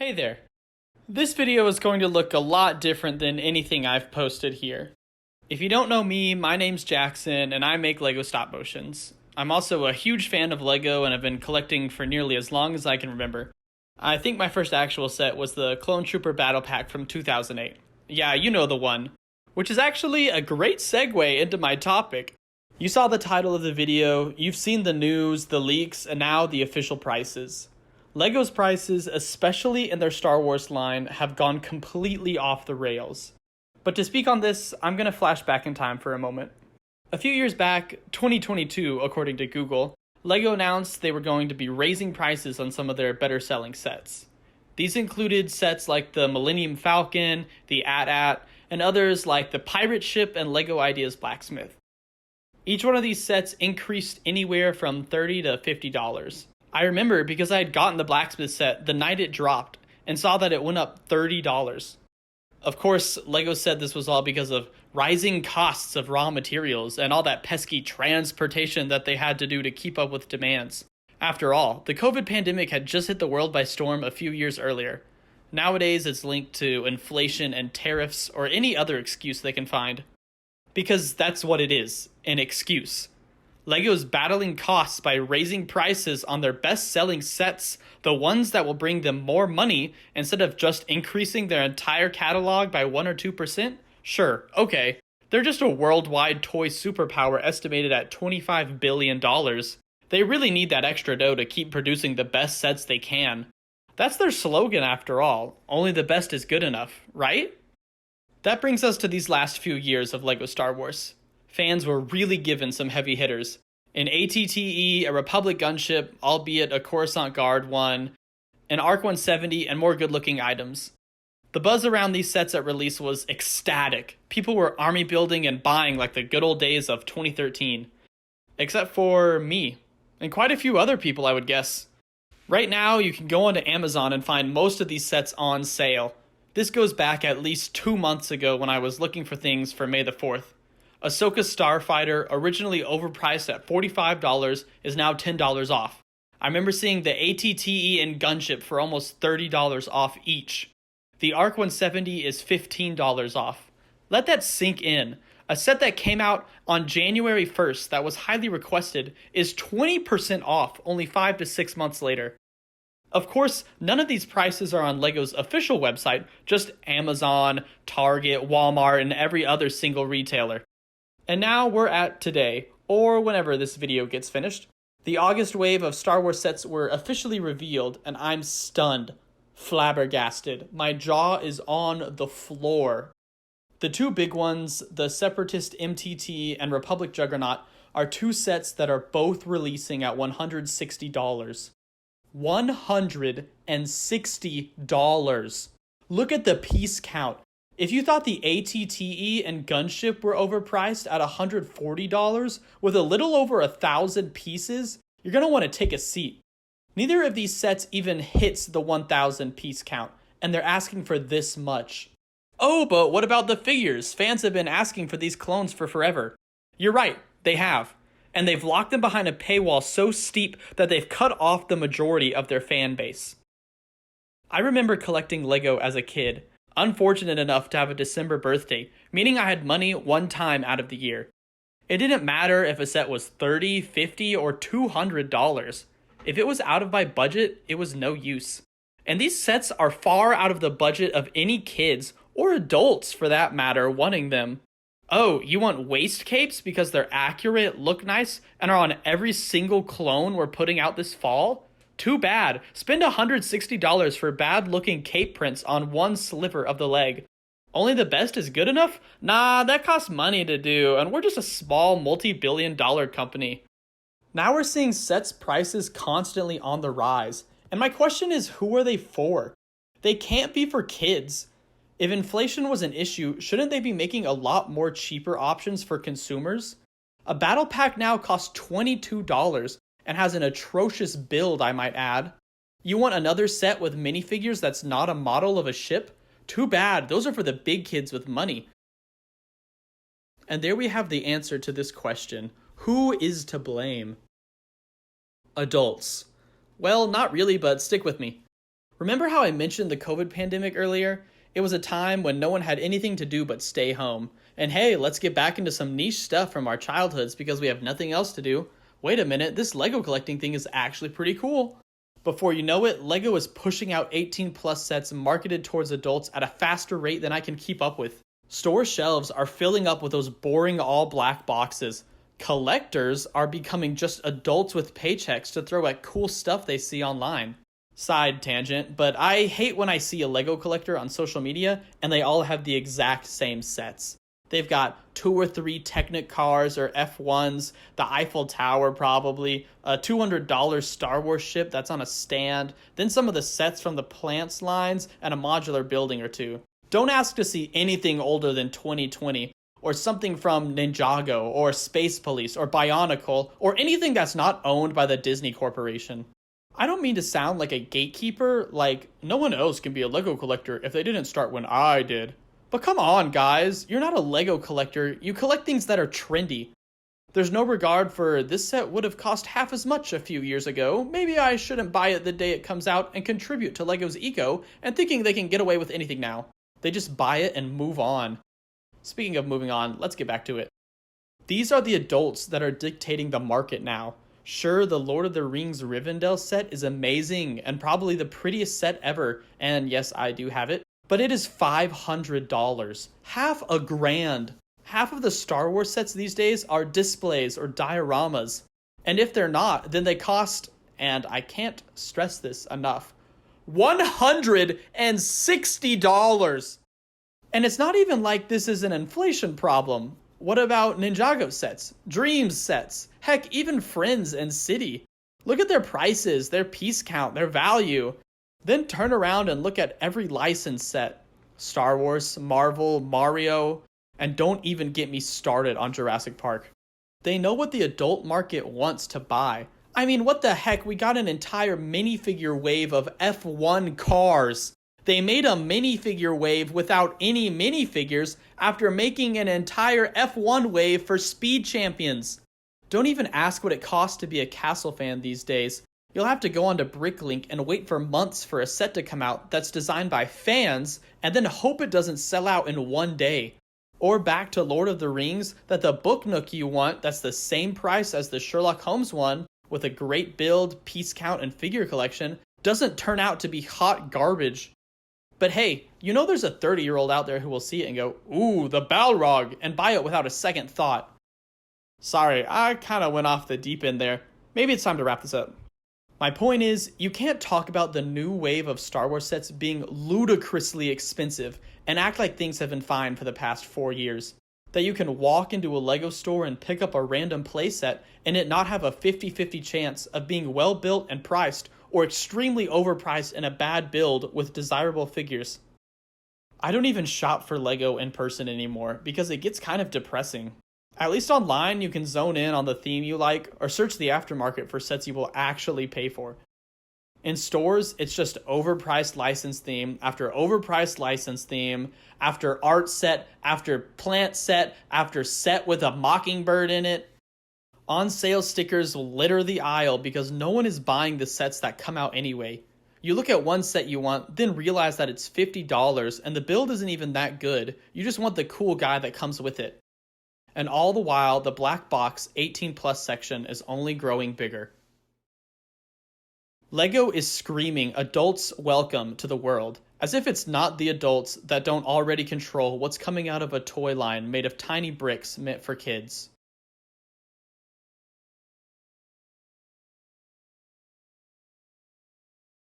Hey there. This video is going to look a lot different than anything I've posted here. If you don't know me, my name's Jackson and I make LEGO stop motions. I'm also a huge fan of LEGO and have been collecting for nearly as long as I can remember. I think my first actual set was the Clone Trooper Battle Pack from 2008. Yeah, you know the one. Which is actually a great segue into my topic. You saw the title of the video, you've seen the news, the leaks, and now the official prices. LEGO's prices, especially in their Star Wars line, have gone completely off the rails. But to speak on this, I'm going to flash back in time for a moment. A few years back, 2022 according to Google, LEGO announced they were going to be raising prices on some of their better selling sets. These included sets like the Millennium Falcon, the AT-AT, and others like the Pirate Ship and LEGO Ideas Blacksmith. Each one of these sets increased anywhere from $30 to $50. I remember because I had gotten the Blacksmith set the night it dropped and saw that it went up $30. Of course, LEGO said this was all because of rising costs of raw materials and all that pesky transportation that they had to do to keep up with demands. After all, the COVID pandemic had just hit the world by storm a few years earlier. Nowadays, it's linked to inflation and tariffs or any other excuse they can find. Because that's what it is, an excuse. LEGO's battling costs by raising prices on their best-selling sets, the ones that will bring them more money, instead of just increasing their entire catalog by 1 or 2%? Sure, okay. They're just a worldwide toy superpower estimated at $25 billion. They really need that extra dough to keep producing the best sets they can. That's their slogan after all, only the best is good enough, right? That brings us to these last few years of LEGO Star Wars. Fans were really given some heavy hitters. An ATTE, a Republic gunship, albeit a Coruscant Guard one, an ARC 170, and more good-looking items. The buzz around these sets at release was ecstatic. People were army building and buying like the good old days of 2013. Except for me, and quite a few other people I would guess. Right now, you can go onto Amazon and find most of these sets on sale. This goes back at least 2 months ago when I was looking for things for May the 4th. Ahsoka Starfighter, originally overpriced at $45, is now $10 off. I remember seeing the ATTE and Gunship for almost $30 off each. The ARC 170 is $15 off. Let that sink in. A set that came out on January 1st that was highly requested is 20% off only 5 to 6 months later. Of course, none of these prices are on LEGO's official website, just Amazon, Target, Walmart, and every other single retailer. And now we're at today, or whenever this video gets finished. The August wave of Star Wars sets were officially revealed, and I'm stunned, flabbergasted. My jaw is on the floor. The two big ones, the Separatist MTT and Republic Juggernaut, are two sets that are both releasing at $160. $160. Look at the piece count. If you thought the ATTE and Gunship were overpriced at $140 with a little over 1,000 pieces, you're going to want to take a seat. Neither of these sets even hits the 1,000 piece count, and they're asking for this much. Oh, but what about the figures? Fans have been asking for these clones for forever. You're right, they have. And they've locked them behind a paywall so steep that they've cut off the majority of their fan base. I remember collecting LEGO as a kid. Unfortunate enough to have a December birthday, meaning I had money one time out of the year. It didn't matter if a set was $30, $50, or $200. If it was out of my budget, it was no use. And these sets are far out of the budget of any kids, or adults for that matter, wanting them. Oh, you want waist capes because they're accurate, look nice, and are on every single clone we're putting out this fall? Too bad. Spend $160 for bad-looking cape prints on one sliver of the leg. Only the best is good enough? Nah, that costs money to do, and we're just a small multi-billion-dollar company. Now we're seeing sets prices constantly on the rise, and my question is, who are they for? They can't be for kids. If inflation was an issue, shouldn't they be making a lot more cheaper options for consumers? A battle pack now costs $22, and has an atrocious build, I might add. You want another set with minifigures that's not a model of a ship? Too bad, those are for the big kids with money. And there we have the answer to this question. Who is to blame? Adults. Well, not really, but stick with me. Remember how I mentioned the COVID pandemic earlier? It was a time when no one had anything to do but stay home. And hey, let's get back into some niche stuff from our childhoods because we have nothing else to do. Wait a minute, this Lego collecting thing is actually pretty cool. Before you know it, Lego is pushing out 18 plus sets marketed towards adults at a faster rate than I can keep up with. Store shelves are filling up with those boring all black boxes. Collectors are becoming just adults with paychecks to throw at cool stuff they see online. Side tangent, but I hate when I see a Lego collector on social media and they all have the exact same sets. They've got 2 or 3 Technic cars or F1s, the Eiffel Tower probably, a $200 Star Wars ship that's on a stand, then some of the sets from the Plants lines, and a modular building or two. Don't ask to see anything older than 2020, or something from Ninjago, or Space Police, or Bionicle, or anything that's not owned by the Disney Corporation. I don't mean to sound like a gatekeeper, like no one else can be a Lego collector if they didn't start when I did. But come on, guys, you're not a Lego collector, you collect things that are trendy. There's no regard for this set would have cost half as much a few years ago, maybe I shouldn't buy it the day it comes out and contribute to Lego's ego and thinking they can get away with anything now. They just buy it and move on. Speaking of moving on, let's get back to it. These are the adults that are dictating the market now. Sure, the Lord of the Rings Rivendell set is amazing and probably the prettiest set ever, and yes, I do have it, but it is $500. Half a grand. Half of the Star Wars sets these days are displays or dioramas. And if they're not, then they cost, and I can't stress this enough, $160. And it's not even like this is an inflation problem. What about Ninjago sets, Dreams sets, heck, even Friends and City? Look at their prices, their piece count, their value. Then turn around and look at every licensed set. Star Wars, Marvel, Mario, and don't even get me started on Jurassic Park. They know what the adult market wants to buy. I mean, what the heck, we got an entire minifigure wave of F1 cars. They made a minifigure wave without any minifigures after making an entire F1 wave for Speed Champions. Don't even ask what it costs to be a Castle fan these days. You'll have to go onto Bricklink and wait for months for a set to come out that's designed by fans and then hope it doesn't sell out in one day. Or back to Lord of the Rings, that the book nook you want that's the same price as the Sherlock Holmes one with a great build, piece count, and figure collection doesn't turn out to be hot garbage. But hey, you know there's a 30-year-old out there who will see it and go, ooh, the Balrog, and buy it without a second thought. Sorry, I kind of went off the deep end there. Maybe it's time to wrap this up. My point is, you can't talk about the new wave of Star Wars sets being ludicrously expensive and act like things have been fine for the past 4 years. That you can walk into a Lego store and pick up a random playset and it not have a 50-50 chance of being well built and priced or extremely overpriced in a bad build with desirable figures. I don't even shop for Lego in person anymore because it gets kind of depressing. At least online, you can zone in on the theme you like or search the aftermarket for sets you will actually pay for. In stores, it's just overpriced license theme after overpriced license theme, after art set, after plant set, after set with a mockingbird in it. On sale stickers will litter the aisle because no one is buying the sets that come out anyway. You look at one set you want, then realize that it's $50 and the build isn't even that good. You just want the cool guy that comes with it. And all the while, the black box 18 plus section is only growing bigger. Lego is screaming adults welcome to the world, as if it's not the adults that don't already control what's coming out of a toy line made of tiny bricks meant for kids.